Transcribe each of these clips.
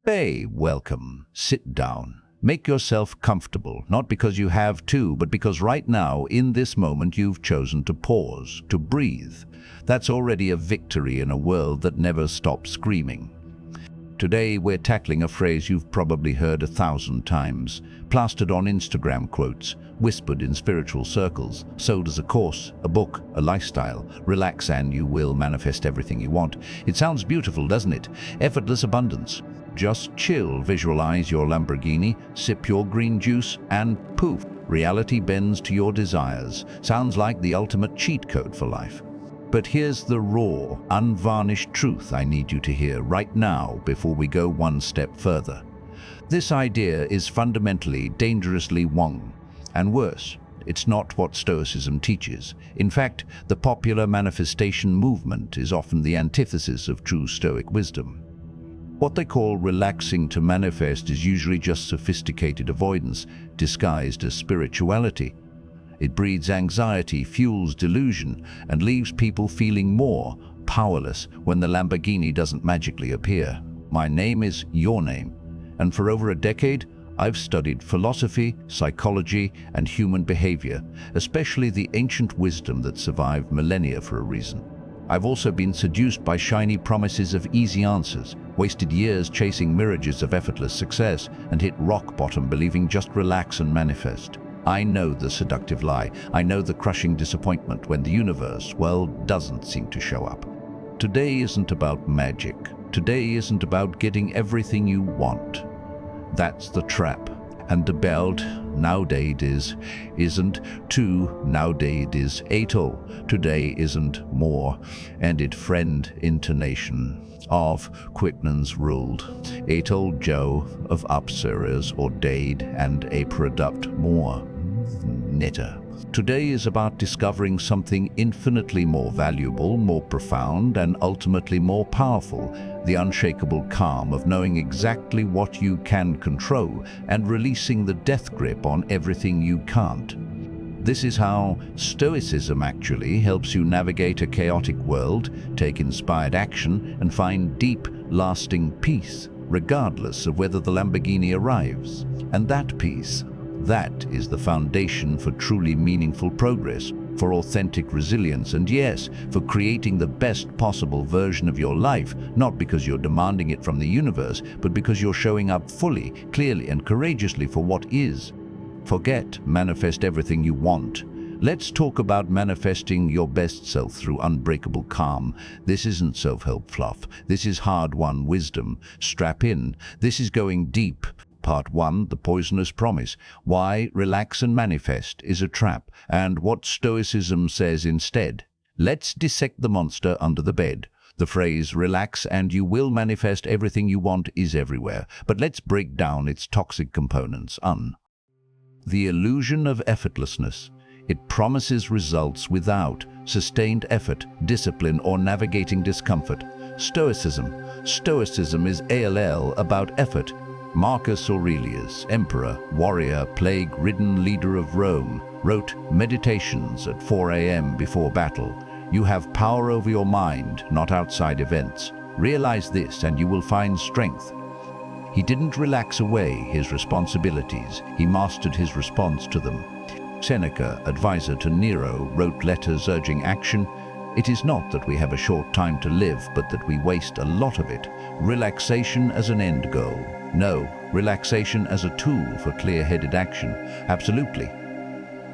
Hey, welcome. Sit down. Make yourself comfortable, not because you have to, but because right now, in this moment, you've chosen to pause, to breathe. That's already a victory in a world that never stops screaming. Today, we're tackling a phrase you've probably heard 1,000 times, plastered on Instagram quotes, whispered in spiritual circles, sold as a course, a book, a lifestyle. Relax and you will manifest everything you want. It sounds beautiful, doesn't it? Effortless abundance. Just chill, visualize your Lamborghini, sip your green juice, and poof, reality bends to your desires. Sounds like the ultimate cheat code for life. But here's the raw, unvarnished truth I need you to hear right now before we go one step further. This idea is fundamentally dangerously wrong. And worse, it's not what Stoicism teaches. In fact, the popular manifestation movement is often the antithesis of true Stoic wisdom. What they call relaxing to manifest is usually just sophisticated avoidance disguised as spirituality. It breeds anxiety, fuels delusion, and leaves people feeling more powerless when the Lamborghini doesn't magically appear. My name is your name, and for over a decade, I've studied philosophy, psychology, and human behavior, especially the ancient wisdom that survived millennia for a reason. I've also been seduced by shiny promises of easy answers, wasted years chasing mirages of effortless success, and hit rock bottom believing just relax and manifest. I know the seductive lie. I know the crushing disappointment when the universe, well, doesn't seem to show up. Today isn't about magic. Today isn't about getting everything you want. That's the trap. And the belt nowadays isn't two, nowadays it is eight-o. Today isn't more, and it friend intonation of Quicken's ruled. Eight-o Joe of Upseras ordained and a product more. Netter. Today is about discovering something infinitely more valuable, more profound, and ultimately more powerful, the unshakable calm of knowing exactly what you can control and releasing the death grip on everything you can't. This is how Stoicism actually helps you navigate a chaotic world, take inspired action, and find deep, lasting peace, regardless of whether the Lamborghini arrives. And that peace, that is the foundation for truly meaningful progress, for authentic resilience, and yes, for creating the best possible version of your life, not because you're demanding it from the universe, but because you're showing up fully, clearly, and courageously for what is. Forget manifest everything you want. Let's talk about manifesting your best self through unbreakable calm. This isn't self-help fluff. This is hard-won wisdom. Strap in. This is going deep. Part 1, The Poisonous Promise. Why relax and manifest is a trap, and what Stoicism says instead. Let's dissect the monster under the bed. The phrase, relax and you will manifest everything you want, is everywhere, but let's break down its toxic components. The illusion of effortlessness. It promises results without sustained effort, discipline, or navigating discomfort. Stoicism is ALL about effort. Marcus Aurelius, emperor, warrior, plague-ridden leader of Rome, wrote Meditations at 4 a.m. before battle. You have power over your mind, not outside events. Realize this and you will find strength. He didn't relax away his responsibilities. He mastered his response to them. Seneca, advisor to Nero, wrote letters urging action. It is not that we have a short time to live, but that we waste a lot of it. Relaxation as an end goal. No, relaxation as a tool for clear-headed action. Absolutely.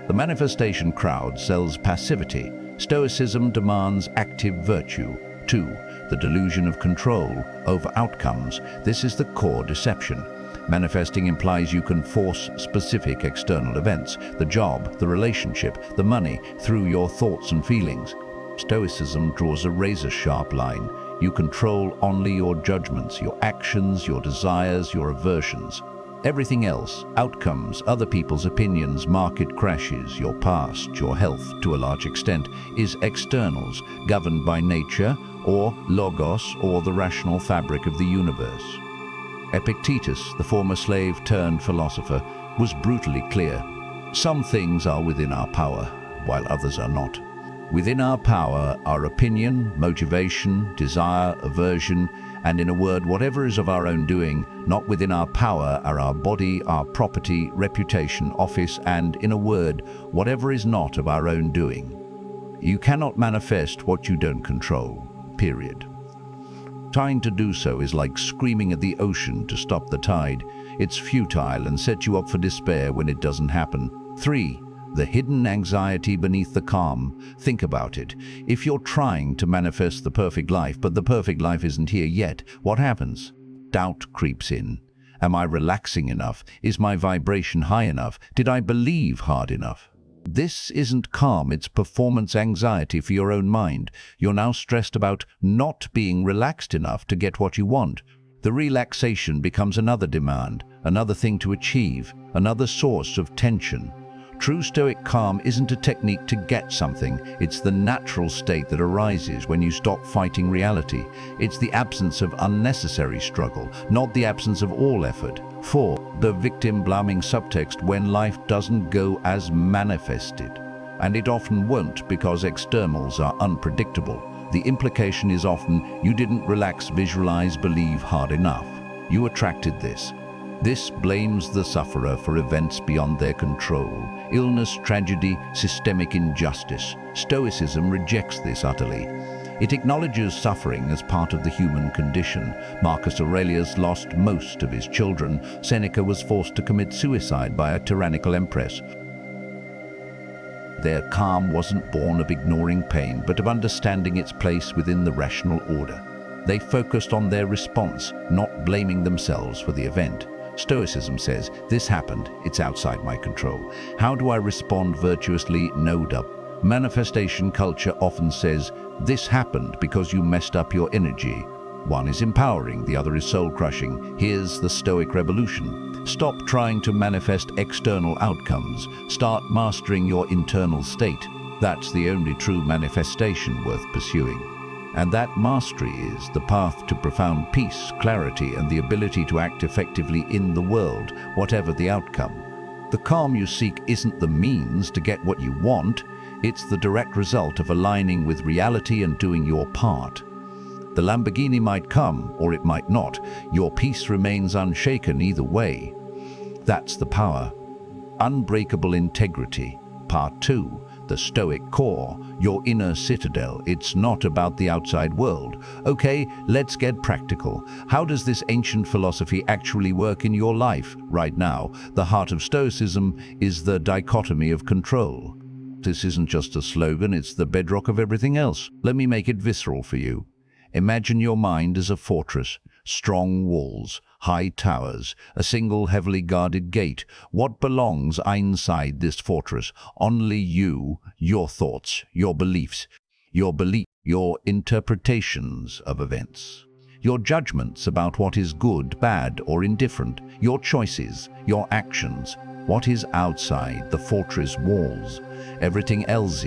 The manifestation crowd sells passivity. Stoicism demands active virtue. 2. The delusion of control over outcomes. This is the core deception. Manifesting implies you can force specific external events, the job, the relationship, the money, through your thoughts and feelings. Stoicism draws a razor-sharp line. You control only your judgments, your actions, your desires, your aversions. Everything else, outcomes, other people's opinions, market crashes, your past, your health, to a large extent, is externals, governed by nature, or logos, or the rational fabric of the universe. Epictetus, the former slave turned philosopher, was brutally clear. Some things are within our power, while others are not. Within our power are opinion, motivation, desire, aversion, And in a word, whatever is of our own doing, not within our power, are our body, our property, reputation, office, and, in a word, whatever is not of our own doing. You cannot manifest what you don't control, period. Trying to do so is like screaming at the ocean to stop the tide. It's futile and sets you up for despair when it doesn't happen. 3. The hidden anxiety beneath the calm. Think about it. If you're trying to manifest the perfect life, but the perfect life isn't here yet, what happens? Doubt creeps in. Am I relaxing enough? Is my vibration high enough? Did I believe hard enough? This isn't calm, it's performance anxiety for your own mind. You're now stressed about not being relaxed enough to get what you want. The relaxation becomes another demand, another thing to achieve, another source of tension. True Stoic calm isn't a technique to get something, it's the natural state that arises when you stop fighting reality. It's the absence of unnecessary struggle, not the absence of all effort. 4. The victim-blaming subtext when life doesn't go as manifested. And it often won't because externals are unpredictable. The implication is often, you didn't relax, visualize, believe hard enough. You attracted this. This blames the sufferer for events beyond their control. Illness, tragedy, systemic injustice. Stoicism rejects this utterly. It acknowledges suffering as part of the human condition. Marcus Aurelius lost most of his children. Seneca was forced to commit suicide by a tyrannical empress. Their calm wasn't born of ignoring pain, but of understanding its place within the rational order. They focused on their response, not blaming themselves for the event. Stoicism says, this happened, it's outside my control. How do I respond virtuously? No doubt. Manifestation culture often says, this happened because you messed up your energy. One is empowering, the other is soul-crushing. Here's the Stoic revolution. Stop trying to manifest external outcomes. Start mastering your internal state. That's the only true manifestation worth pursuing. And that mastery is the path to profound peace, clarity, and the ability to act effectively in the world, whatever the outcome. The calm you seek isn't the means to get what you want, it's the direct result of aligning with reality and doing your part. The Lamborghini might come, or it might not. Your peace remains unshaken either way. That's the power. Unbreakable integrity. Part 2. The Stoic core, your inner citadel. It's not about the outside world. Okay, let's get practical. How does this ancient philosophy actually work in your life right now? The heart of Stoicism is the dichotomy of control. This isn't just a slogan, it's the bedrock of everything else. Let me make it visceral for you. Imagine your mind as a fortress, strong walls, high towers, a single heavily guarded gate. What belongs inside this fortress? Only you, your thoughts, your beliefs, your interpretations of events, your judgments about what is good, bad, or indifferent, your choices, your actions. What is outside the fortress walls? Everything else.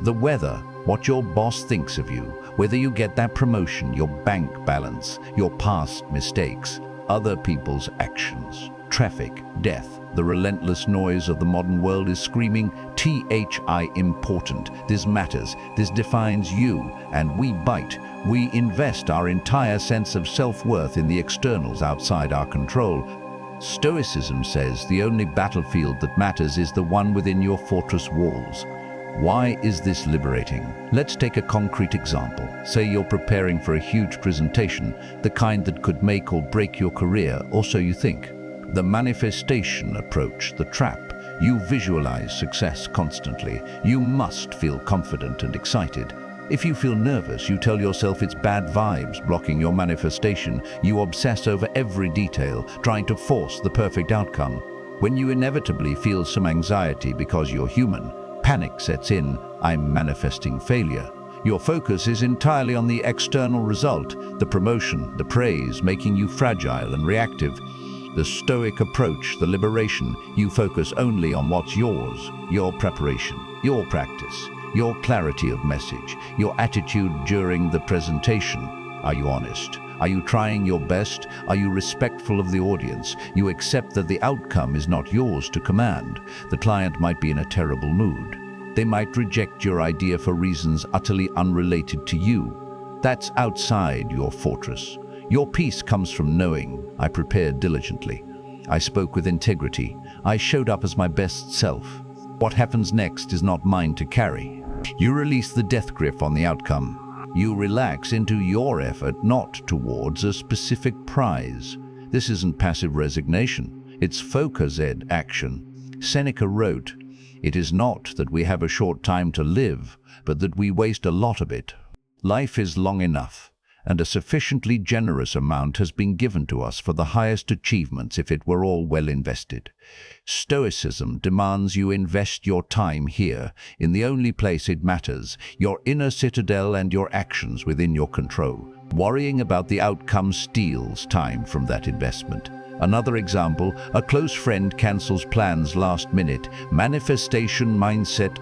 The weather, what your boss thinks of you, whether you get that promotion, your bank balance, your past mistakes, other people's actions, traffic, death. The relentless noise of the modern world is screaming, "THI important, this matters, this defines you," and we bite. We invest our entire sense of self-worth in the externals outside our control. Stoicism says the only battlefield that matters is the one within your fortress walls. Why is this liberating? Let's take a concrete example. Say you're preparing for a huge presentation, the kind that could make or break your career, or so you think. The manifestation approach, the trap. You visualize success constantly. You must feel confident and excited. If you feel nervous, you tell yourself it's bad vibes blocking your manifestation. You obsess over every detail, trying to force the perfect outcome. When you inevitably feel some anxiety because you're human, panic sets in. I'm manifesting failure. Your focus is entirely on the external result, the promotion, the praise, making you fragile and reactive. The Stoic approach, the liberation, you focus only on what's yours, your preparation, your practice, your clarity of message, your attitude during the presentation. Are you honest? Are you trying your best? Are you respectful of the audience? You accept that the outcome is not yours to command. The client might be in a terrible mood. They might reject your idea for reasons utterly unrelated to you. That's outside your fortress. Your peace comes from knowing I prepared diligently. I spoke with integrity. I showed up as my best self. What happens next is not mine to carry. You release the death grip on the outcome. You relax into your effort, not towards a specific prize. This isn't passive resignation. It's focus-ed action. Seneca wrote, "It is not that we have a short time to live, but that we waste a lot of it. Life is long enough, and a sufficiently generous amount has been given to us for the highest achievements if it were all well invested." Stoicism demands you invest your time here, in the only place it matters, your inner citadel and your actions within your control. Worrying about the outcome steals time from that investment. Another example, a close friend cancels plans last minute. Manifestation mindset,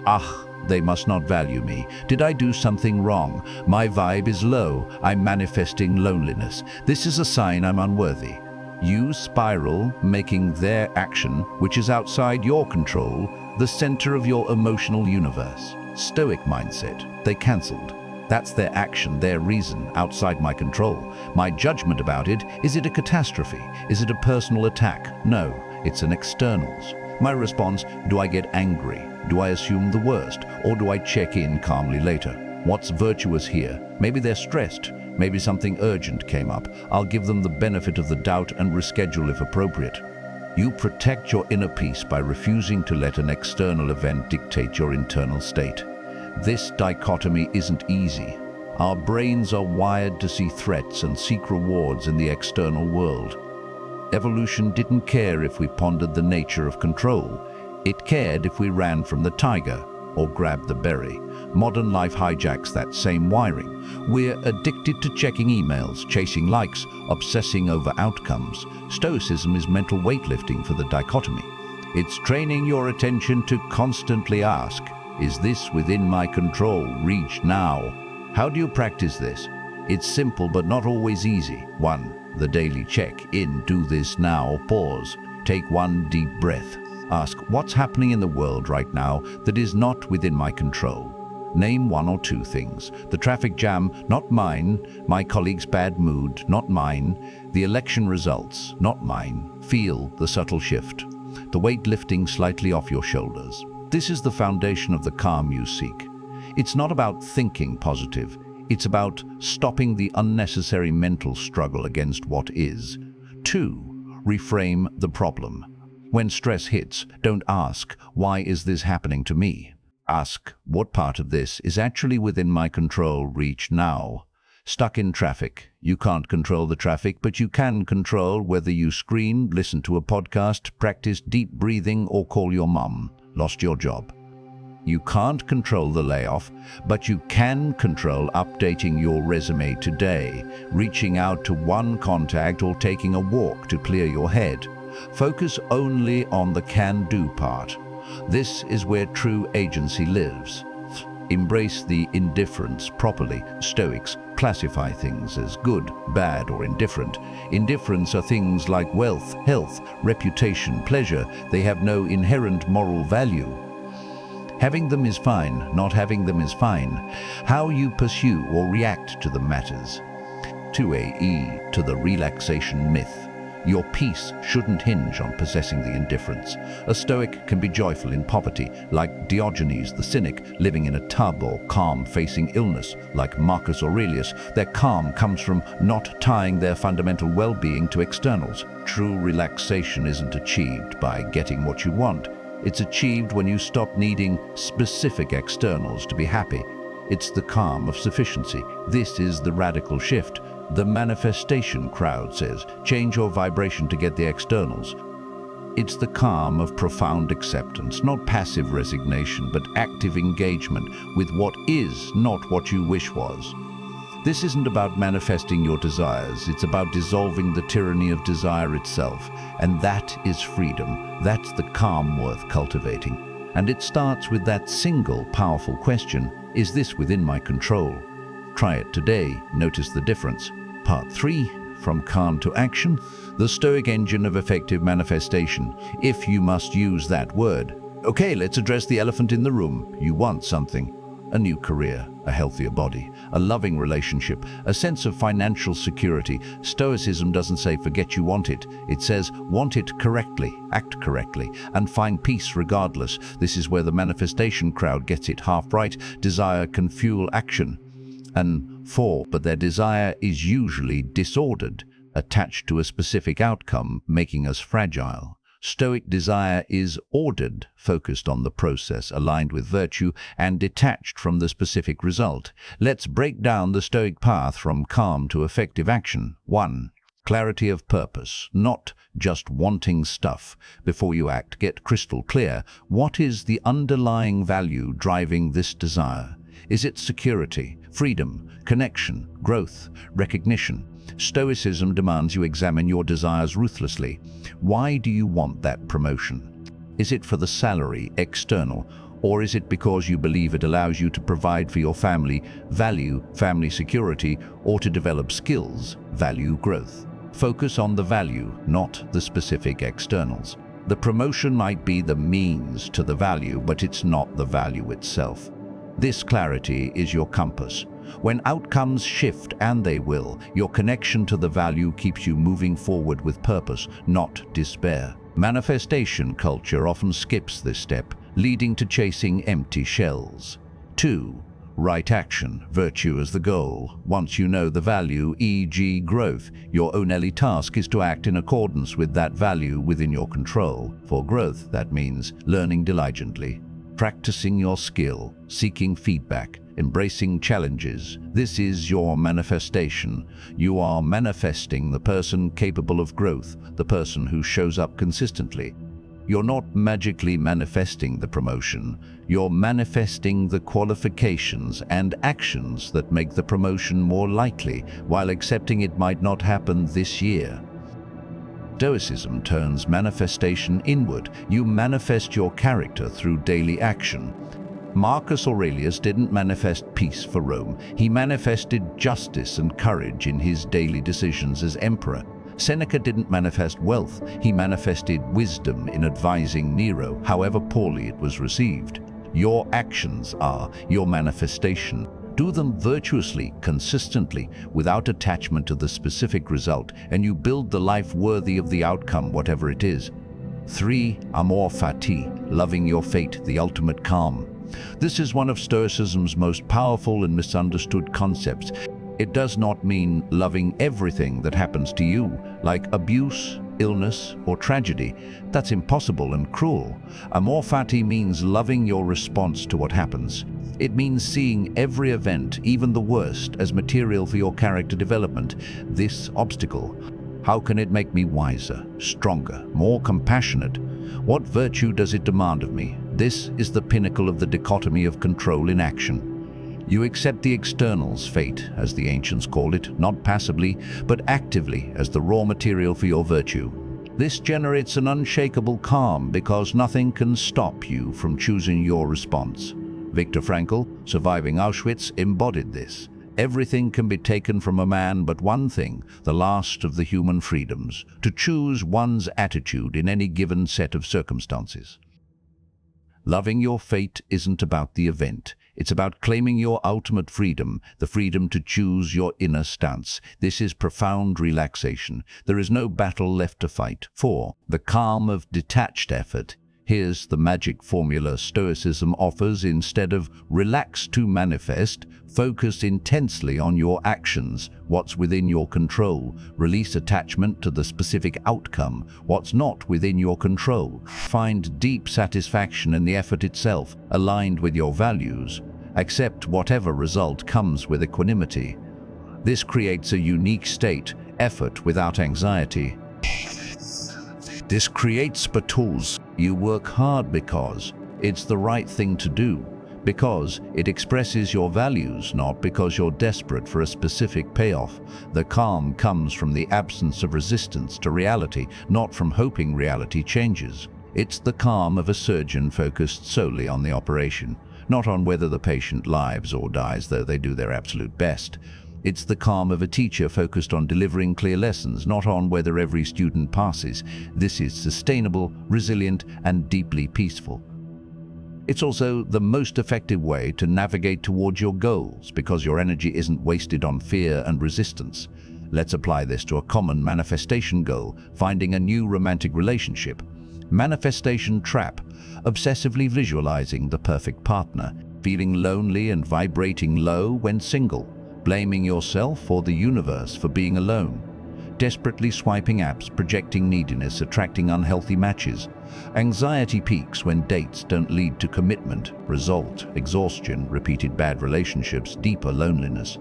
they must not value me. Did I do something wrong? My vibe is low. I'm manifesting loneliness. This is a sign I'm unworthy. You spiral, making their action, which is outside your control, the center of your emotional universe. Stoic mindset, they cancelled. That's their action, their reason, outside my control. My judgment about it, is it a catastrophe? Is it a personal attack? No, it's an externals. My response, do I get angry? Do I assume the worst? Or do I check in calmly later? What's virtuous here? Maybe they're stressed. Maybe something urgent came up. I'll give them the benefit of the doubt and reschedule if appropriate. You protect your inner peace by refusing to let an external event dictate your internal state. This dichotomy isn't easy. Our brains are wired to see threats and seek rewards in the external world. Evolution didn't care if we pondered the nature of control. It cared if we ran from the tiger or grabbed the berry. Modern life hijacks that same wiring. We're addicted to checking emails, chasing likes, obsessing over outcomes. Stoicism is mental weightlifting for the dichotomy. It's training your attention to constantly ask, is this within my control? Reach now. How do you practice this? It's simple but not always easy. 1. The daily check-in. Do this now. Pause. Take one deep breath. Ask, what's happening in the world right now that is not within my control? Name 1 or 2 things. The traffic jam, not mine. My colleague's bad mood, not mine. The election results, not mine. Feel the subtle shift. The weight lifting slightly off your shoulders. This is the foundation of the calm you seek. It's not about thinking positive. It's about stopping the unnecessary mental struggle against what is. 2. Reframe the problem. When stress hits, don't ask, why is this happening to me? Ask, what part of this is actually within my control? Reach now. Stuck in traffic. You can't control the traffic, but you can control whether you screen, listen to a podcast, practice deep breathing, or call your mum. Lost your job. You can't control the layoff, but you can control updating your resume today, reaching out to one contact, or taking a walk to clear your head. Focus only on the can-do part. This is where true agency lives. Embrace the indifference properly. Stoics classify things as good, bad, or indifferent. Indifferents are things like wealth, health, reputation, pleasure. They have no inherent moral value. Having them is fine, not having them is fine. How you pursue or react to them matters. 2AE to the relaxation myth. Your peace shouldn't hinge on possessing the indifference. A Stoic can be joyful in poverty, like Diogenes the Cynic, living in a tub, or calm facing illness, like Marcus Aurelius. Their calm comes from not tying their fundamental well-being to externals. True relaxation isn't achieved by getting what you want. It's achieved when you stop needing specific externals to be happy. It's the calm of sufficiency. This is the radical shift. The manifestation crowd says, change your vibration to get the externals. It's the calm of profound acceptance, not passive resignation, but active engagement with what is, not what you wish was. This isn't about manifesting your desires, it's about dissolving the tyranny of desire itself. And that is freedom. That's the calm worth cultivating. And it starts with that single powerful question, is this within my control? Try it today, notice the difference. Part 3, from calm to action, the Stoic engine of effective manifestation, if you must use that word. Okay, let's address the elephant in the room. You want something. a new career, a healthier body, a loving relationship, a sense of financial security. Stoicism doesn't say forget you want it. It says want it correctly, act correctly, and find peace regardless. This is where the manifestation crowd gets it half right. Desire can fuel action. But their desire is usually disordered, attached to a specific outcome, making us fragile. Stoic desire is ordered, focused on the process, aligned with virtue, and detached from the specific result. Let's break down the Stoic path from calm to effective action. 1. Clarity of purpose, not just wanting stuff. Before you act, get crystal clear. What is the underlying value driving this desire? Is it security, freedom, connection, growth, recognition? Stoicism demands you examine your desires ruthlessly. Why do you want that promotion? Is it for the salary, external, or is it because you believe it allows you to provide for your family, value family security, or to develop skills, value growth? Focus on the value, not the specific externals. The promotion might be the means to the value, but it's not the value itself. This clarity is your compass. When outcomes shift, and they will, your connection to the value keeps you moving forward with purpose, not despair. Manifestation culture often skips this step, leading to chasing empty shells. 2. Right action, virtue as the goal. Once you know the value, e.g. growth, your only task is to act in accordance with that value within your control. For growth, that means learning diligently, practicing your skill, seeking feedback, embracing challenges. This is your manifestation. You are manifesting the person capable of growth, the person who shows up consistently. You're not magically manifesting the promotion. You're manifesting the qualifications and actions that make the promotion more likely, while accepting it might not happen this year. Stoicism turns manifestation inward. You manifest your character through daily action. Marcus Aurelius didn't manifest peace for Rome. He manifested justice and courage in his daily decisions as emperor. Seneca didn't manifest wealth. He manifested wisdom in advising Nero, however poorly it was received. Your actions are your manifestation. Do them virtuously, consistently, without attachment to the specific result, and you build the life worthy of the outcome, whatever it is. 3. Amor fati, loving your fate, the ultimate calm. This is one of Stoicism's most powerful and misunderstood concepts. It does not mean loving everything that happens to you, like abuse, illness, or tragedy. That's impossible and cruel. Amor fati means loving your response to what happens. It means seeing every event, even the worst, as material for your character development. This obstacle, how can it make me wiser, stronger, more compassionate? What virtue does it demand of me? This is the pinnacle of the dichotomy of control in action. You accept the externals, fate, as the ancients called it, not passively, but actively as the raw material for your virtue. This generates an unshakable calm because nothing can stop you from choosing your response. Viktor Frankl, surviving Auschwitz, embodied this. Everything can be taken from a man but one thing, the last of the human freedoms, to choose one's attitude in any given set of circumstances. Loving your fate isn't about the event. It's about claiming your ultimate freedom, the freedom to choose your inner stance. This is profound relaxation. There is no battle left to fight. 4. The calm of detached effort. Here's the magic formula Stoicism offers. Instead of relax to manifest, focus intensely on your actions, what's within your control. Release attachment to the specific outcome, what's not within your control. Find deep satisfaction in the effort itself, aligned with your values. Accept whatever result comes with equanimity. This creates a unique state, effort without anxiety. This creates battles. You work hard because it's the right thing to do, because it expresses your values, not because you're desperate for a specific payoff. The calm comes from the absence of resistance to reality, not from hoping reality changes. It's the calm of a surgeon focused solely on the operation, not on whether the patient lives or dies, though they do their absolute best. It's the calm of a teacher focused on delivering clear lessons, not on whether every student passes. This is sustainable, resilient, and deeply peaceful. It's also the most effective way to navigate towards your goals because your energy isn't wasted on fear and resistance. Let's apply this to a common manifestation goal, finding a new romantic relationship. Manifestation trap: obsessively visualizing the perfect partner, feeling lonely and vibrating low when single, blaming yourself or the universe for being alone, desperately swiping apps, projecting neediness, attracting unhealthy matches. Anxiety peaks when dates don't lead to commitment. Result: exhaustion, repeated bad relationships, deeper loneliness.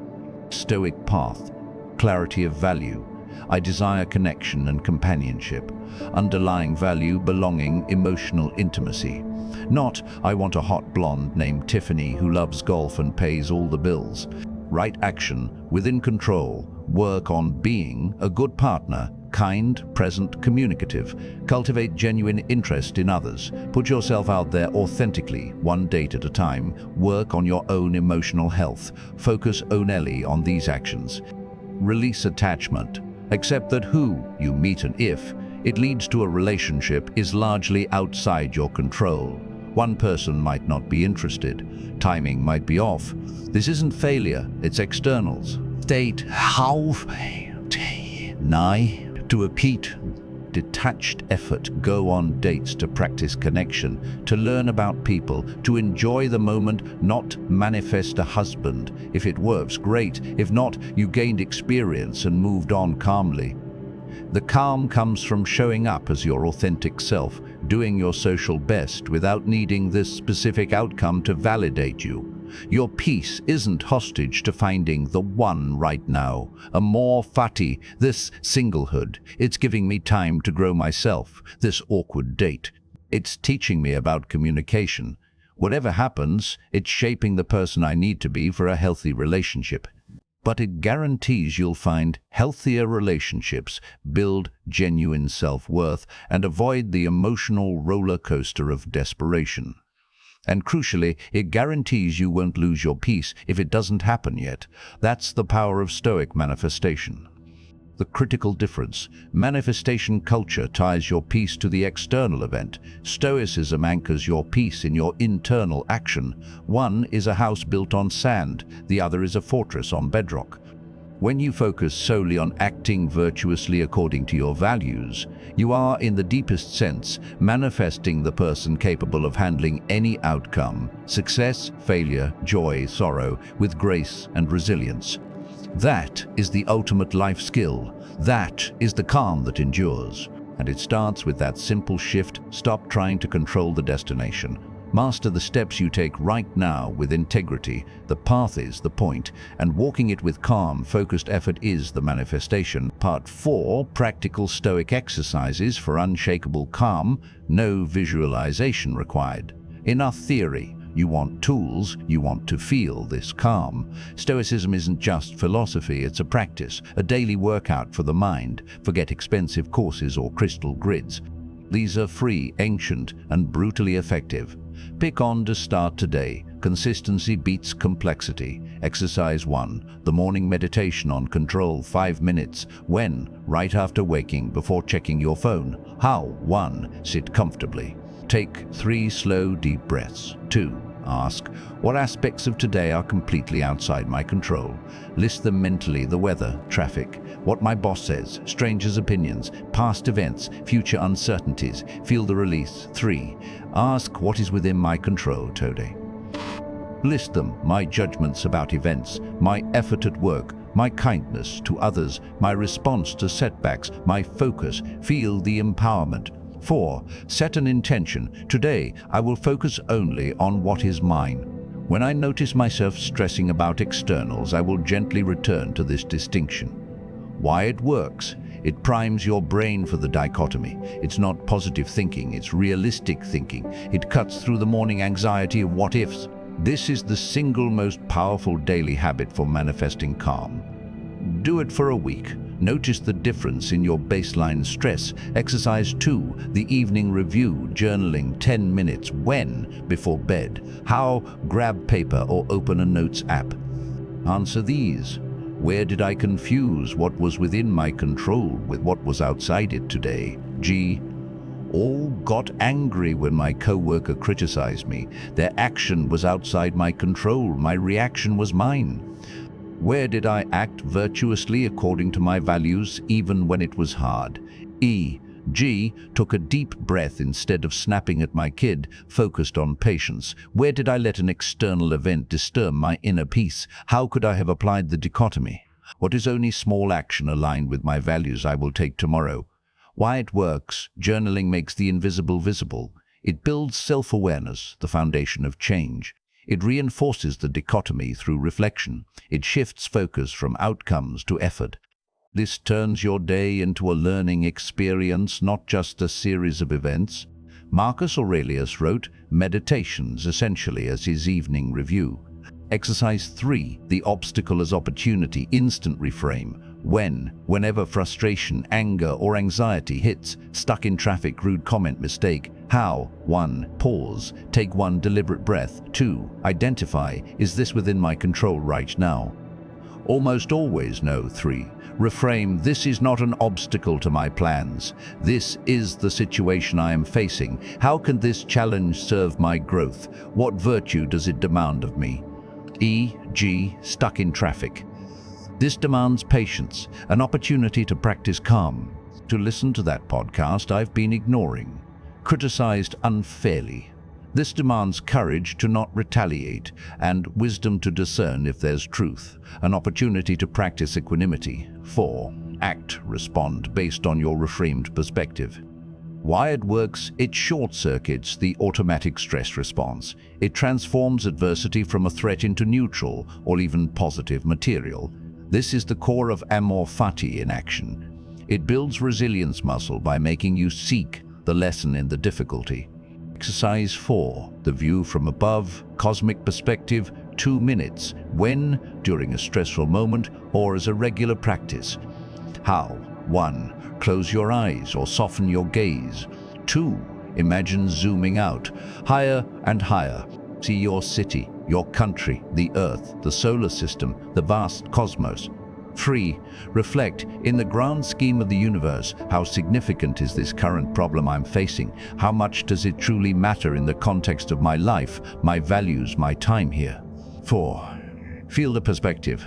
Stoic path: clarity of value. I desire connection and companionship. Underlying value: belonging, emotional intimacy. Not, I want a hot blonde named Tiffany who loves golf and pays all the bills. Right action: within control. Work on being a good partner, kind, present, communicative. Cultivate genuine interest in others. Put yourself out there authentically, one date at a time. Work on your own emotional health. Focus only on these actions. Release attachment. Accept that who you meet and if it leads to a relationship is largely outside your control. One person might not be interested. Timing might be off. This isn't failure, it's externals. State how nigh to repeat detached effort. Go on dates to practice connection, to learn about people, to enjoy the moment, not manifest a husband. If it works, great. If not, you gained experience and moved on calmly. The calm comes from showing up as your authentic self, doing your social best without needing this specific outcome to validate you. Your peace isn't hostage to finding the one right now. Amor fati, this singlehood. It's giving me time to grow myself. This awkward date. It's teaching me about communication. Whatever happens, it's shaping the person I need to be for a healthy relationship. But it guarantees you'll find healthier relationships, build genuine self-worth, and avoid the emotional roller coaster of desperation. And crucially, it guarantees you won't lose your peace if it doesn't happen yet. That's the power of Stoic manifestation. The critical difference: manifestation culture ties your peace to the external event. Stoicism anchors your peace in your internal action. One is a house built on sand, the other is a fortress on bedrock. When you focus solely on acting virtuously according to your values, you are, in the deepest sense, manifesting the person capable of handling any outcome: success, failure, joy, sorrow, with grace and resilience. That is the ultimate life skill. That is the calm that endures. And it starts with that simple shift: stop trying to control the destination. Master the steps you take right now with integrity. The path is the point, and walking it with calm, focused effort is the manifestation. Part 4, practical Stoic exercises for unshakable calm. No visualization required. Enough theory. You want tools, you want to feel this calm. Stoicism isn't just philosophy, it's a practice, a daily workout for the mind. Forget expensive courses or crystal grids. These are free, ancient, and brutally effective. Pick on to start today. Consistency beats complexity. Exercise 1. The morning meditation on control, 5 minutes. When? Right after waking, before checking your phone. How? 1. Sit comfortably. Take 3 slow, deep breaths. 2. Ask, what aspects of today are completely outside my control? List them mentally: the weather, traffic, what my boss says, strangers' opinions, past events, future uncertainties. Feel the release. 3. Ask, what is within my control today? List them: my judgments about events, my effort at work, my kindness to others, my response to setbacks, my focus. Feel the empowerment. 4. Set an intention. Today, I will focus only on what is mine. When I notice myself stressing about externals, I will gently return to this distinction. Why it works? It primes your brain for the dichotomy. It's not positive thinking, it's realistic thinking. It cuts through the morning anxiety of what-ifs. This is the single most powerful daily habit for manifesting calm. Do it for a week. Notice the difference in your baseline stress. Exercise 2, the evening review, journaling 10 minutes. When? Before bed. How? Grab paper or open a notes app. Answer these. Where did I confuse what was within my control with what was outside it today? G. All got angry when my co-worker criticized me. Their action was outside my control. My reaction was mine. Where did I act virtuously according to my values, even when it was hard? G. Took a deep breath instead of snapping at my kid, focused on patience. Where did I let an external event disturb my inner peace? How could I have applied the dichotomy? What is only small action aligned with my values I will take tomorrow? Why it works, journaling makes the invisible visible. It builds self-awareness, the foundation of change. It reinforces the dichotomy through reflection. It shifts focus from outcomes to effort. This turns your day into a learning experience, not just a series of events. Marcus Aurelius wrote Meditations essentially as his evening review. Exercise 3, the obstacle as opportunity, instant reframe. Whenever frustration, anger, or anxiety hits, stuck in traffic, rude comment, mistake. How? 1. Pause. Take one deliberate breath. 2. Identify, is this within my control right now? Almost always no. 3. Reframe, this is not an obstacle to my plans. This is the situation I am facing. How can this challenge serve my growth? What virtue does it demand of me? E.g. stuck in traffic. This demands patience, an opportunity to practice calm. To listen to that podcast I've been ignoring. Criticized unfairly. This demands courage to not retaliate and wisdom to discern if there's truth, an opportunity to practice equanimity. 4. Act, respond based on your reframed perspective. Why it works, it short-circuits the automatic stress response. It transforms adversity from a threat into neutral or even positive material. This is the core of amor fati in action. It builds resilience muscle by making you seek the lesson in the difficulty. Exercise 4, the view from above, cosmic perspective, 2 minutes, when, during a stressful moment, or as a regular practice. How? 1. Close your eyes or soften your gaze. 2. Imagine zooming out, higher and higher. See your city, your country, the earth, the solar system, the vast cosmos. 3. Reflect, in the grand scheme of the universe, how significant is this current problem I'm facing? How much does it truly matter in the context of my life, my values, my time here? 4. Feel the perspective.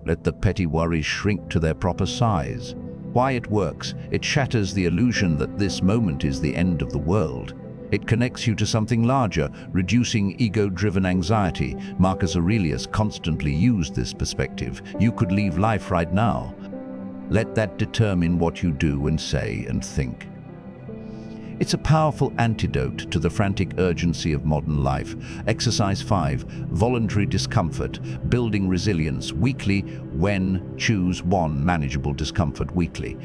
Let the petty worries shrink to their proper size. Why it works, it shatters the illusion that this moment is the end of the world. It connects you to something larger, reducing ego-driven anxiety. Marcus Aurelius constantly used this perspective. You could leave life right now. Let that determine what you do and say and think. It's a powerful antidote to the frantic urgency of modern life. Exercise 5, voluntary discomfort, building resilience weekly. When? Choose one manageable discomfort weekly.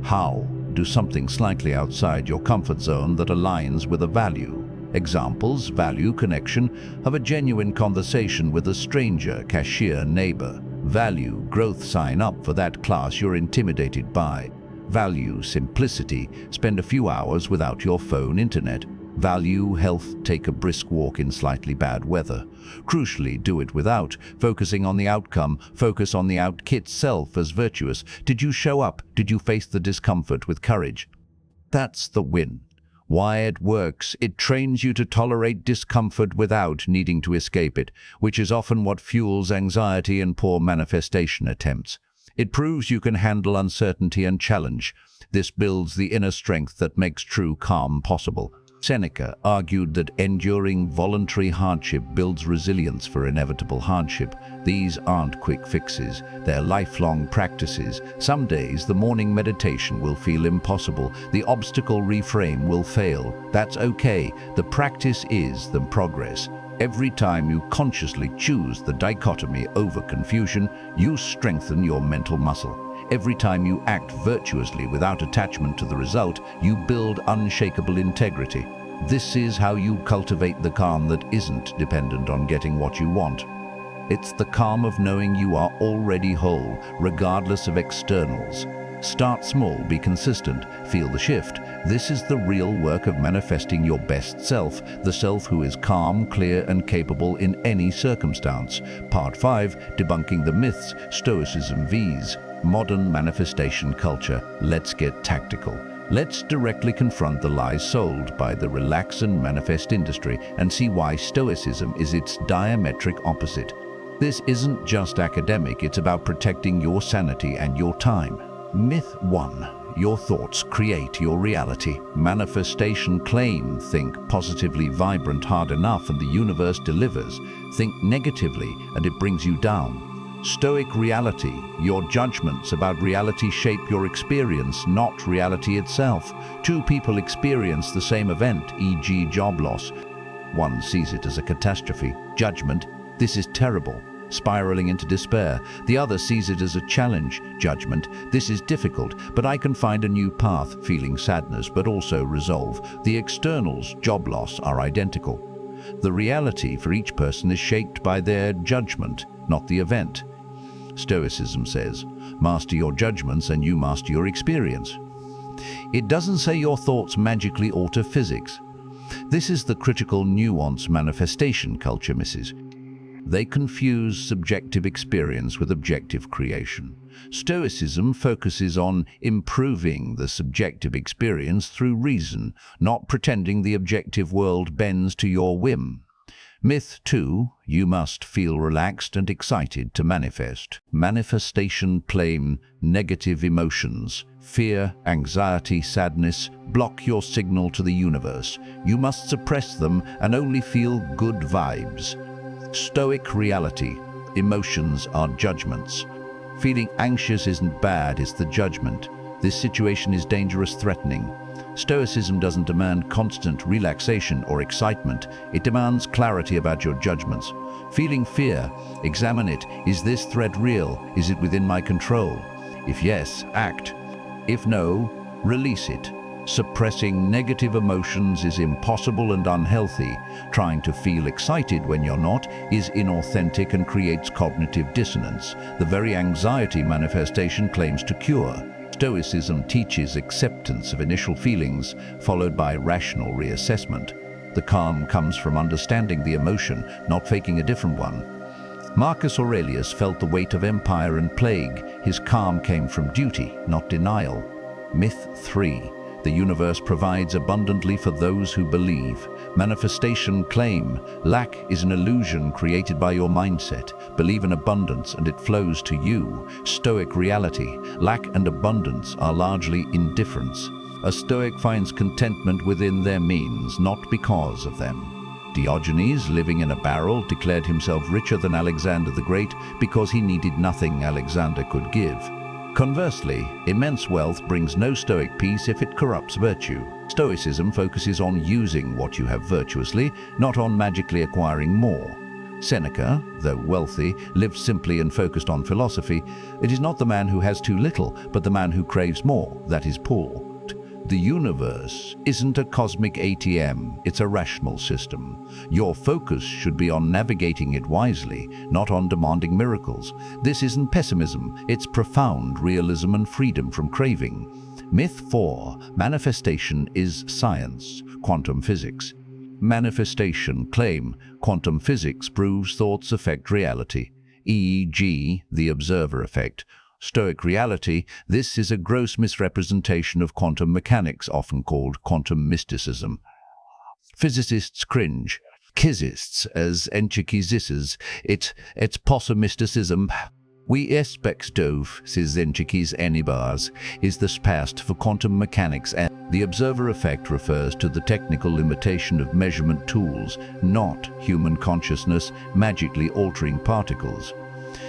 How? Do something slightly outside your comfort zone that aligns with a value. Examples: value connection, have a genuine conversation with a stranger, cashier, neighbor. Value growth, sign up for that class you're intimidated by. Value simplicity, spend a few hours without your phone, internet. Value health, take a brisk walk in slightly bad weather. Crucially, do it without focusing on the outcome. Focus on the out-kit self as virtuous. Did you show up? Did you face the discomfort with courage? That's the win. Why it works, it trains you to tolerate discomfort without needing to escape it, which is often what fuels anxiety and poor manifestation attempts. It proves you can handle uncertainty and challenge. This builds the inner strength that makes true calm possible. Seneca argued that enduring voluntary hardship builds resilience for inevitable hardship. These aren't quick fixes, they're lifelong practices. Some days the morning meditation will feel impossible, the obstacle reframe will fail. That's okay, the practice is the progress. Every time you consciously choose the dichotomy over confusion, you strengthen your mental muscle. Every time you act virtuously without attachment to the result, you build unshakable integrity. This is how you cultivate the calm that isn't dependent on getting what you want. It's the calm of knowing you are already whole, regardless of externals. Start small, be consistent, feel the shift. This is the real work of manifesting your best self, the self who is calm, clear, and capable in any circumstance. Part 5, Debunking the Myths, Stoicism vs. Modern Manifestation Culture. Let's get tactical. Let's directly confront the lies sold by the relax and manifest industry and see why Stoicism is its diametric opposite. This isn't just academic, it's about protecting your sanity and your time. Myth 1. Your thoughts create your reality. Manifestation claim: think positively, vibrant, hard enough, and the universe delivers. Think negatively, and it brings you down. Stoic reality: your judgments about reality shape your experience, not reality itself. Two people experience the same event, e.g. job loss. One sees it as a catastrophe, judgment: this is terrible, spiraling into despair. The other sees it as a challenge, judgment: this is difficult, but I can find a new path, feeling sadness but also resolve. The externals, job loss, are identical. The reality for each person is shaped by their judgment, not the event. Stoicism says, master your judgments and you master your experience. It doesn't say your thoughts magically alter physics. This is the critical nuance manifestation culture misses. They confuse subjective experience with objective creation. Stoicism focuses on improving the subjective experience through reason, not pretending the objective world bends to your whim. Myth 2. You must feel relaxed and excited to manifest. Manifestation claim: negative emotions, fear, anxiety, sadness, block your signal to the universe. You must suppress them and only feel good vibes. Stoic reality: emotions are judgments. Feeling anxious isn't bad, it's the judgment. This situation is dangerous, threatening. Stoicism doesn't demand constant relaxation or excitement. It demands clarity about your judgments. Feeling fear: examine it. Is this threat real? Is it within my control? If yes, act. If no, release it. Suppressing negative emotions is impossible and unhealthy. Trying to feel excited when you're not is inauthentic and creates cognitive dissonance, the very anxiety manifestation claims to cure. Stoicism teaches acceptance of initial feelings, followed by rational reassessment. The calm comes from understanding the emotion, not faking a different one. Marcus Aurelius felt the weight of empire and plague. His calm came from duty, not denial. Myth 3. The universe provides abundantly for those who believe. Manifestation claim: lack is an illusion created by your mindset. Believe in abundance and it flows to you. Stoic reality: lack and abundance are largely indifference. A Stoic finds contentment within their means, not because of them. Diogenes, living in a barrel, declared himself richer than Alexander the Great because he needed nothing Alexander could give. Conversely, immense wealth brings no Stoic peace if it corrupts virtue. Stoicism focuses on using what you have virtuously, not on magically acquiring more. Seneca, though wealthy, lived simply and focused on philosophy. It is not the man who has too little, but the man who craves more, that is poor. The universe isn't a cosmic ATM, it's a rational system. Your focus should be on navigating it wisely, not on demanding miracles. This isn't pessimism, it's profound realism and freedom from craving. Myth 4. Manifestation is science, quantum physics. Manifestation claim: quantum physics proves thoughts affect reality, e.g. the observer effect. Stoic reality: this is a gross misrepresentation of quantum mechanics, often called quantum mysticism. Physicists cringe. Physicists as Unshakable. It's mysticism. We expect dove, says Unshakable anybars, is the past for quantum mechanics, and the observer effect refers to the technical limitation of measurement tools, not human consciousness magically altering particles.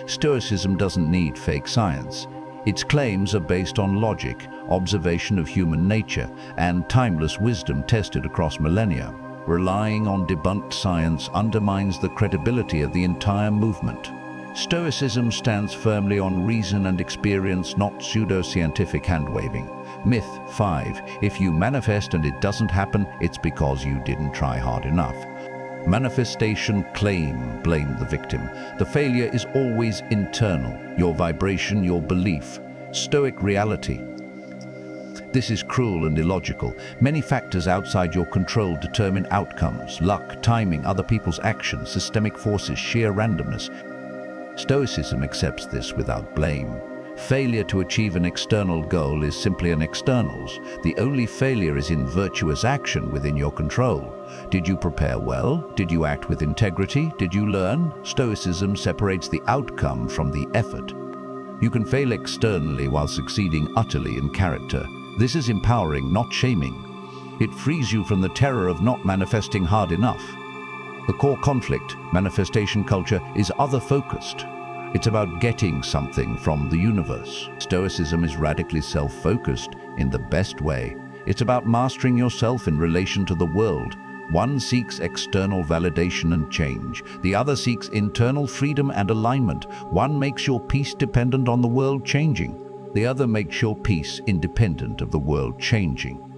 Stoicism doesn't need fake science. Its claims are based on logic, observation of human nature, and timeless wisdom tested across millennia. Relying on debunked science undermines the credibility of the entire movement. Stoicism stands firmly on reason and experience, not pseudoscientific hand-waving. Myth 5. If you manifest and it doesn't happen, it's because you didn't try hard enough. Manifestation claim: blame the victim. The failure is always internal, your vibration, your belief. Stoic reality: this is cruel and illogical. Many factors outside your control determine outcomes: luck, timing, other people's actions, systemic forces, sheer randomness. Stoicism accepts this without blame. Failure to achieve an external goal is simply an externals. The only failure is in virtuous action within your control. Did you prepare well? Did you act with integrity? Did you learn? Stoicism separates the outcome from the effort. You can fail externally while succeeding utterly in character. This is empowering, not shaming. It frees you from the terror of not manifesting hard enough. The core conflict, manifestation culture, is other-focused. It's about getting something from the universe. Stoicism is radically self-focused in the best way. It's about mastering yourself in relation to the world. One seeks external validation and change. The other seeks internal freedom and alignment. One makes your peace dependent on the world changing. The other makes your peace independent of the world changing.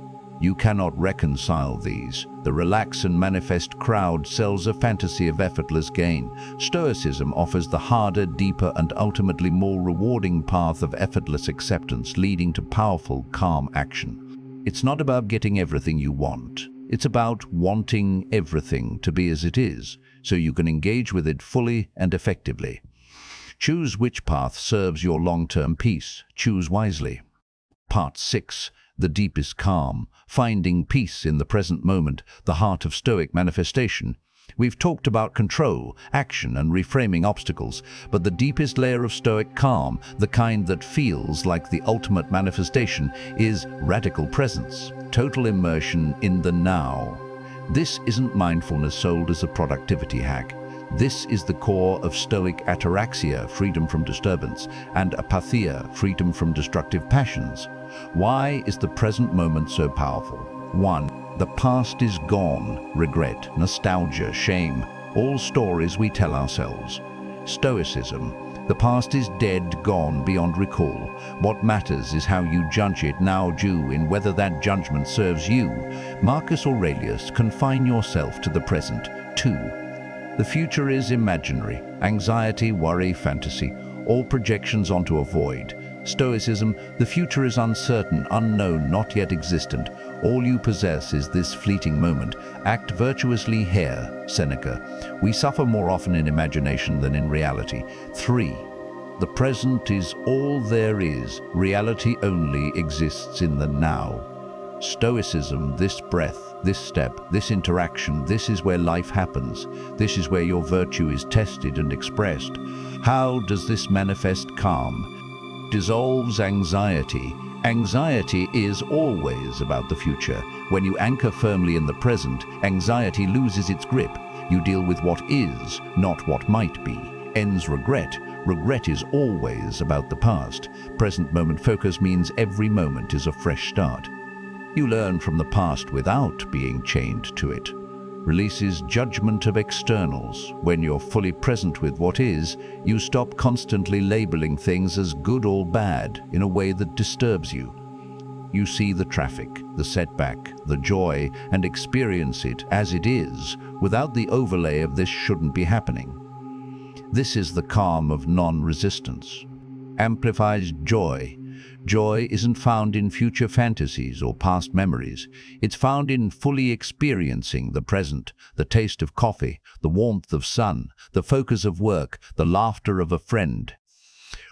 You cannot reconcile these. The relax and manifest crowd sells a fantasy of effortless gain. Stoicism offers the harder, deeper, and ultimately more rewarding path of effortless acceptance, leading to powerful, calm action. It's not about getting everything you want. It's about wanting everything to be as it is, so you can engage with it fully and effectively. Choose which path serves your long-term peace. Choose wisely. Part 6. The deepest calm, finding peace in the present moment, the heart of Stoic manifestation. We've talked about control, action, and reframing obstacles, but the deepest layer of Stoic calm, the kind that feels like the ultimate manifestation, is radical presence, total immersion in the now. This isn't mindfulness sold as a productivity hack. This is the core of Stoic ataraxia, freedom from disturbance, and apatheia, freedom from destructive passions. Why is the present moment so powerful? 1. The past is gone. Regret, nostalgia, shame, all stories we tell ourselves. Stoicism. The past is dead, gone, beyond recall. What matters is how you judge it now, due in whether that judgment serves you. Marcus Aurelius, confine yourself to the present. 2. The future is imaginary. Anxiety, worry, fantasy, all projections onto a void. Stoicism, the future is uncertain, unknown, not yet existent. All you possess is this fleeting moment. Act virtuously here. Seneca. We suffer more often in imagination than in reality. 3. The present is all there is. Reality only exists in the now. Stoicism, this breath, this step, this interaction, this is where life happens. This is where your virtue is tested and expressed. How does this manifest calm? Dissolves anxiety. Anxiety is always about the future. When you anchor firmly in the present, anxiety loses its grip. You deal with what is, not what might be. Ends regret. Regret is always about the past. Present moment focus means every moment is a fresh start. You learn from the past without being chained to it. Releases judgment of externals. When you're fully present with what is, you stop constantly labeling things as good or bad in a way that disturbs you. You see the traffic, the setback, the joy, and experience it as it is, without the overlay of "this shouldn't be happening." This is the calm of non-resistance. Amplifies joy. Joy isn't found in future fantasies or past memories. It's found in fully experiencing the present, the taste of coffee, the warmth of sun, the focus of work, the laughter of a friend.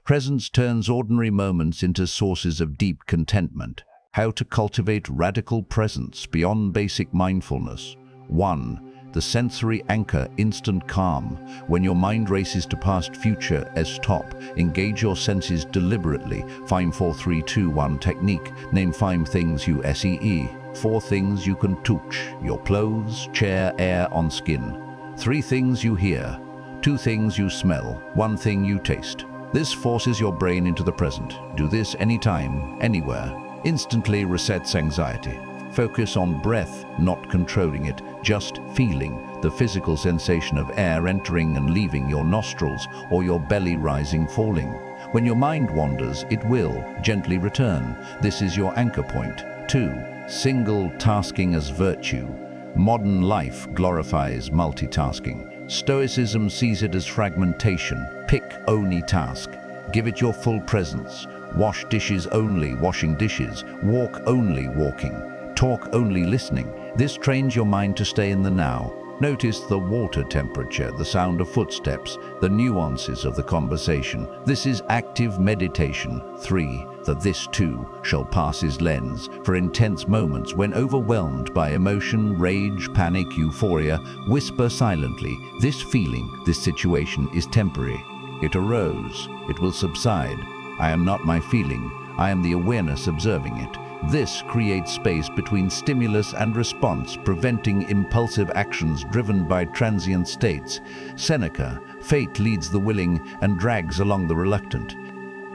Presence turns ordinary moments into sources of deep contentment. How to cultivate radical presence beyond basic mindfulness. 1. The sensory anchor, instant calm. When your mind races to past, future as top, engage your senses deliberately. 5, 4, 3, 2, 1 technique. Name 5 things you see. 4 things you can touch. Your clothes, chair, air on skin. 3 things you hear. 2 things you smell. 1 thing you taste. This forces your brain into the present. Do this anytime, anywhere. Instantly resets anxiety. Focus on breath, not controlling it, just feeling the physical sensation of air entering and leaving your nostrils or your belly rising, falling. When your mind wanders, it will gently return. This is your anchor point. 2. Single tasking as virtue. Modern life glorifies multitasking. Stoicism sees it as fragmentation. Pick only task. Give it your full presence. Wash dishes only washing dishes. Walk only walking. Talk only listening. This trains your mind to stay in the now. Notice the water temperature, the sound of footsteps, the nuances of the conversation. This is active meditation. 3. That this too shall pass his lens. For intense moments when overwhelmed by emotion, rage, panic, euphoria, whisper silently, this feeling, this situation is temporary. It arose. It will subside. I am not my feeling. I am the awareness observing it. This creates space between stimulus and response, preventing impulsive actions driven by transient states. Seneca, fate leads the willing and drags along the reluctant.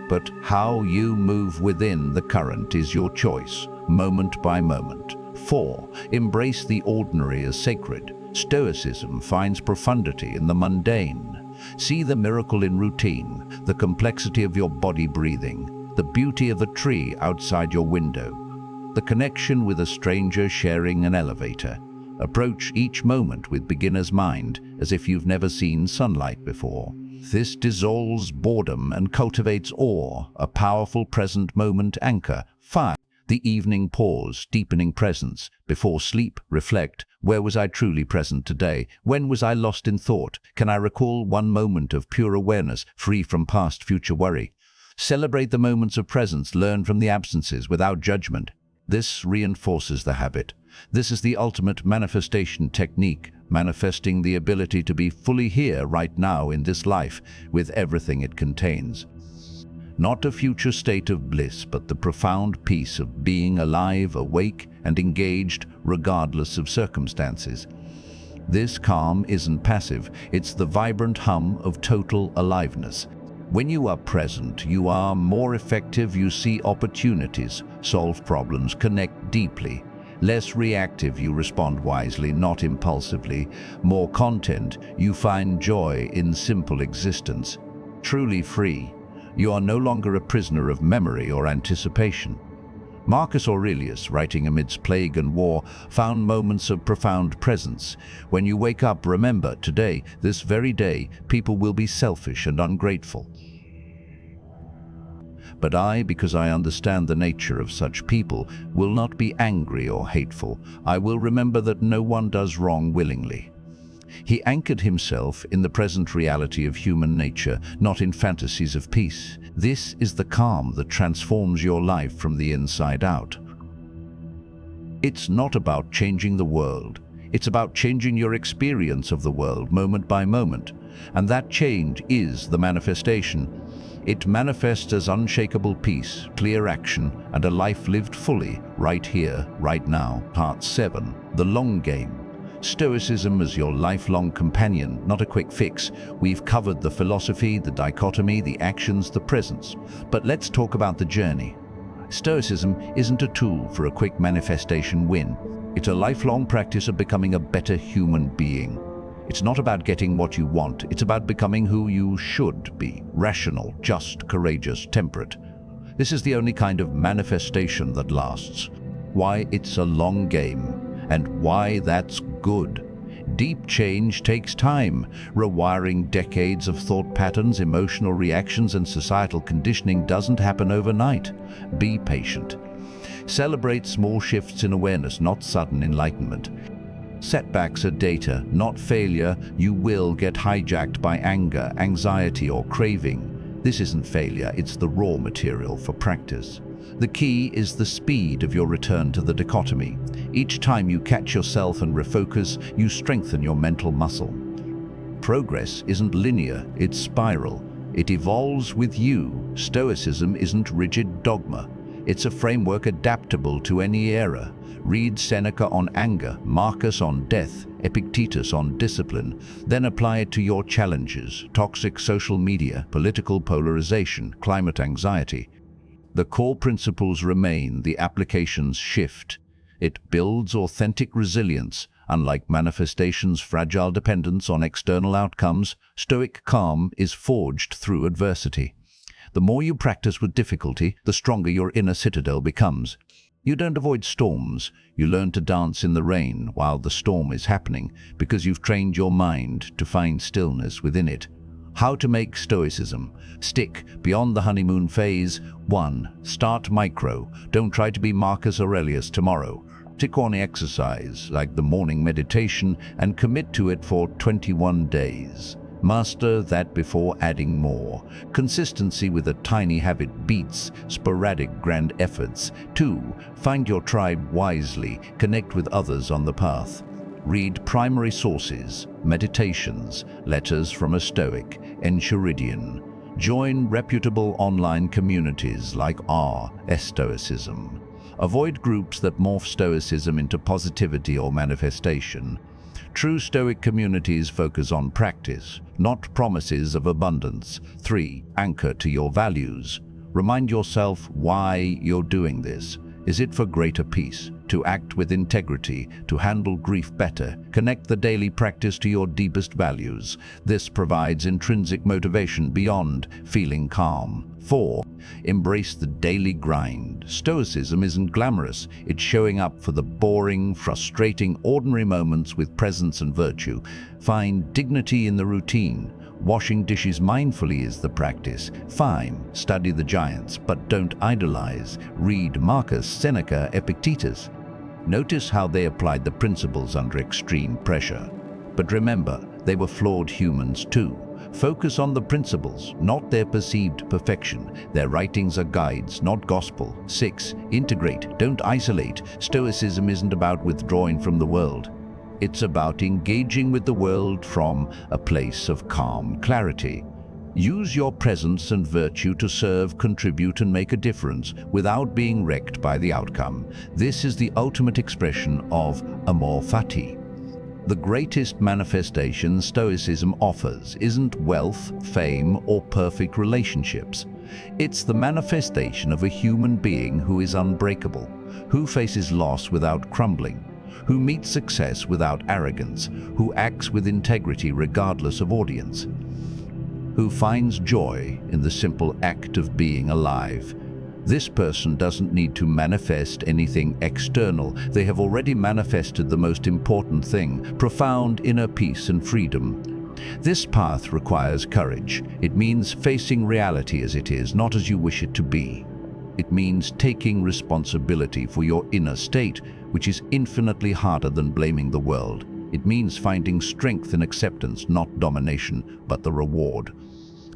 But how you move within the current is your choice, moment by moment. 4. Embrace the ordinary as sacred. Stoicism finds profundity in the mundane. See the miracle in routine, the complexity of your body breathing, the beauty of a tree outside your window, the connection with a stranger sharing an elevator. Approach each moment with beginner's mind, as if you've never seen sunlight before. This dissolves boredom and cultivates awe, a powerful present moment anchor. 5. The evening pause, deepening presence. Before sleep, reflect. Where was I truly present today? When was I lost in thought? Can I recall one moment of pure awareness, free from past future worry? Celebrate the moments of presence, learn from the absences without judgment. This reinforces the habit. This is the ultimate manifestation technique, manifesting the ability to be fully here right now in this life, with everything it contains. Not a future state of bliss, but the profound peace of being alive, awake, and engaged regardless of circumstances. This calm isn't passive, it's the vibrant hum of total aliveness. When you are present, you are more effective, you see opportunities, solve problems, connect deeply. Less reactive, you respond wisely, not impulsively. More content, you find joy in simple existence. Truly free, you are no longer a prisoner of memory or anticipation. Marcus Aurelius, writing amidst plague and war, found moments of profound presence. When you wake up, remember, today, this very day, people will be selfish and ungrateful. But I, because I understand the nature of such people, will not be angry or hateful. I will remember that no one does wrong willingly. He anchored himself in the present reality of human nature, not in fantasies of peace. This is the calm that transforms your life from the inside out. It's not about changing the world. It's about changing your experience of the world moment by moment. And that change is the manifestation. It manifests as unshakable peace, clear action, and a life lived fully, right here, right now. Part 7. The long game. Stoicism as your lifelong companion, not a quick fix. We've covered the philosophy, the dichotomy, the actions, the presence. But let's talk about the journey. Stoicism isn't a tool for a quick manifestation win. It's a lifelong practice of becoming a better human being. It's not about getting what you want, it's about becoming who you should be. Rational, just, courageous, temperate. This is the only kind of manifestation that lasts. Why it's a long game, and why that's good. Deep change takes time. Rewiring decades of thought patterns, emotional reactions, and societal conditioning doesn't happen overnight. Be patient. Celebrate small shifts in awareness, not sudden enlightenment. Setbacks are data, not failure. You will get hijacked by anger, anxiety, or craving. This isn't failure, it's the raw material for practice. The key is the speed of your return to the dichotomy. Each time you catch yourself and refocus, you strengthen your mental muscle. Progress isn't linear, it's spiral. It evolves with you. Stoicism isn't rigid dogma. It's a framework adaptable to any era. Read Seneca on anger, Marcus on death, Epictetus on discipline, then apply it to your challenges: toxic social media, political polarization, climate anxiety. The core principles remain, the applications shift. It builds authentic resilience. Unlike manifestation's fragile dependence on external outcomes, Stoic calm is forged through adversity. The more you practice with difficulty, the stronger your inner citadel becomes. You don't avoid storms, you learn to dance in the rain while the storm is happening, because you've trained your mind to find stillness within it. How to make Stoicism stick beyond the honeymoon phase. 1. Start micro. Don't try to be Marcus Aurelius tomorrow. Tick on exercise, like the morning meditation, and commit to it for 21 days. Master that before adding more. Consistency with a tiny habit beats sporadic grand efforts. 2. Find your tribe wisely. Connect with others on the path. Read primary sources, meditations, letters from a Stoic, Enchiridion. Join reputable online communities like Stoicism. Avoid groups that morph Stoicism into positivity or manifestation. True Stoic communities focus on practice, not promises of abundance. 3. Anchor to your values. Remind yourself why you're doing this. Is it for greater peace, to act with integrity, to handle grief better? Connect the daily practice to your deepest values. This provides intrinsic motivation beyond feeling calm. 4. Embrace the daily grind. Stoicism isn't glamorous. It's showing up for the boring, frustrating, ordinary moments with presence and virtue. Find dignity in the routine. Washing dishes mindfully is the practice. 5. Study the giants, but don't idolize. Read Marcus, Seneca, Epictetus. Notice how they applied the principles under extreme pressure. But remember, they were flawed humans too. Focus on the principles, not their perceived perfection. Their writings are guides, not gospel. 6. Integrate, don't isolate. Stoicism isn't about withdrawing from the world. It's about engaging with the world from a place of calm clarity. Use your presence and virtue to serve, contribute, and make a difference without being wrecked by the outcome. This is the ultimate expression of amor fati. The greatest manifestation Stoicism offers isn't wealth, fame, or perfect relationships. It's the manifestation of a human being who is unbreakable, who faces loss without crumbling, who meets success without arrogance, who acts with integrity regardless of audience, who finds joy in the simple act of being alive. This person doesn't need to manifest anything external. They have already manifested the most important thing, profound inner peace and freedom. This path requires courage. It means facing reality as it is, not as you wish it to be. It means taking responsibility for your inner state, which is infinitely harder than blaming the world. It means finding strength in acceptance, not domination, but the reward.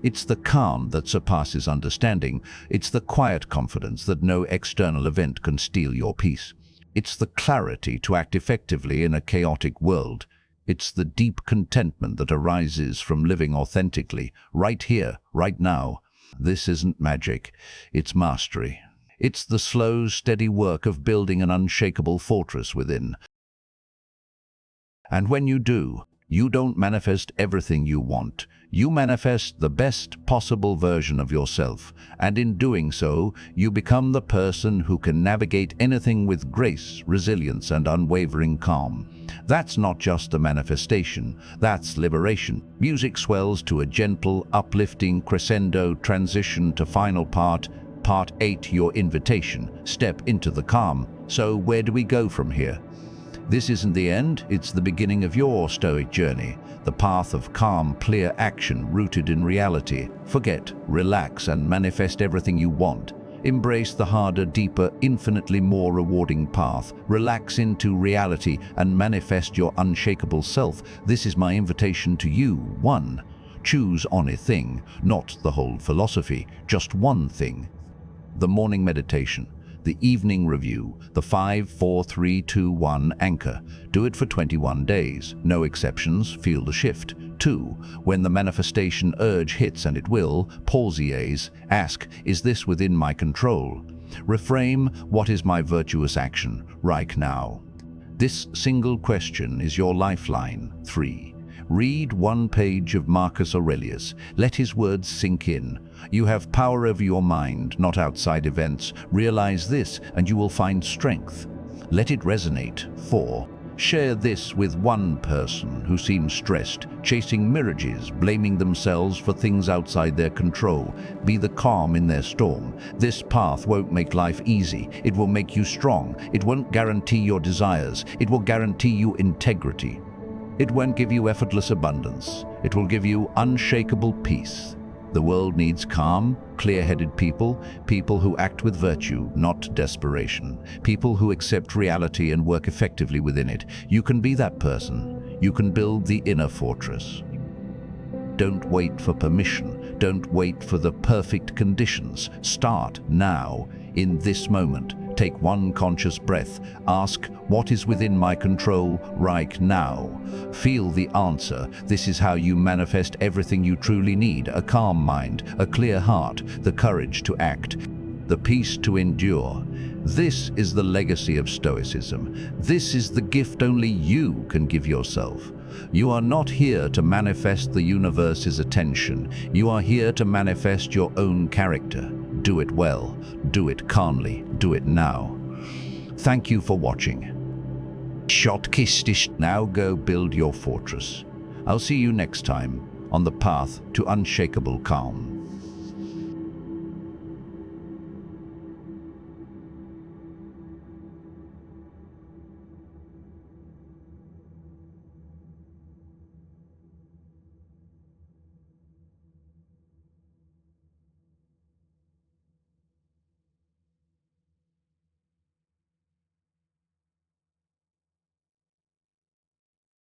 It's the calm that surpasses understanding. It's the quiet confidence that no external event can steal your peace. It's the clarity to act effectively in a chaotic world. It's the deep contentment that arises from living authentically, right here, right now. This isn't magic, it's mastery. It's the slow, steady work of building an unshakable fortress within. And when you do, you don't manifest everything you want. You manifest the best possible version of yourself, and in doing so, you become the person who can navigate anything with grace, resilience, and unwavering calm. That's not just a manifestation, that's liberation. Music swells to a gentle, uplifting crescendo transition to final part 8, your invitation. Step into the calm. So where do we go from here? This isn't the end, it's the beginning of your Stoic journey, the path of calm, clear action rooted in reality. Forget, relax, and manifest everything you want. Embrace the harder, deeper, infinitely more rewarding path. Relax into reality and manifest your unshakable self. This is my invitation to you. 1. Choose on a thing, not the whole philosophy, just one thing. The morning meditation, the evening review, the 5, 4, 3, 2, 1 anchor. Do it for 21 days. No exceptions, feel the shift. 2. When the manifestation urge hits, and it will, pauses, ask, is this within my control? Reframe, what is my virtuous action right now? This single question is your lifeline. 3. Read one page of Marcus Aurelius. Let his words sink in. You have power over your mind, not outside events. Realize this, and you will find strength. Let it resonate. 4. Share this with one person who seems stressed, chasing mirages, blaming themselves for things outside their control. Be the calm in their storm. This path won't make life easy. It will make you strong. It won't guarantee your desires. It will guarantee you integrity. It won't give you effortless abundance. It will give you unshakable peace. The world needs calm, clear-headed people, people who act with virtue, not desperation, people who accept reality and work effectively within it. You can be that person. You can build the inner fortress. Don't wait for permission. Don't wait for the perfect conditions. Start now, in this moment. Take one conscious breath. Ask, what is within my control right now? Feel the answer. This is how you manifest everything you truly need: a calm mind, a clear heart, the courage to act, the peace to endure. This is the legacy of Stoicism. This is the gift only you can give yourself. You are not here to manifest the universe's attention. You are here to manifest your own character. Do it well, do it calmly, do it now. Thank you for watching. Now go build your fortress. I'll see you next time on the path to unshakable calm.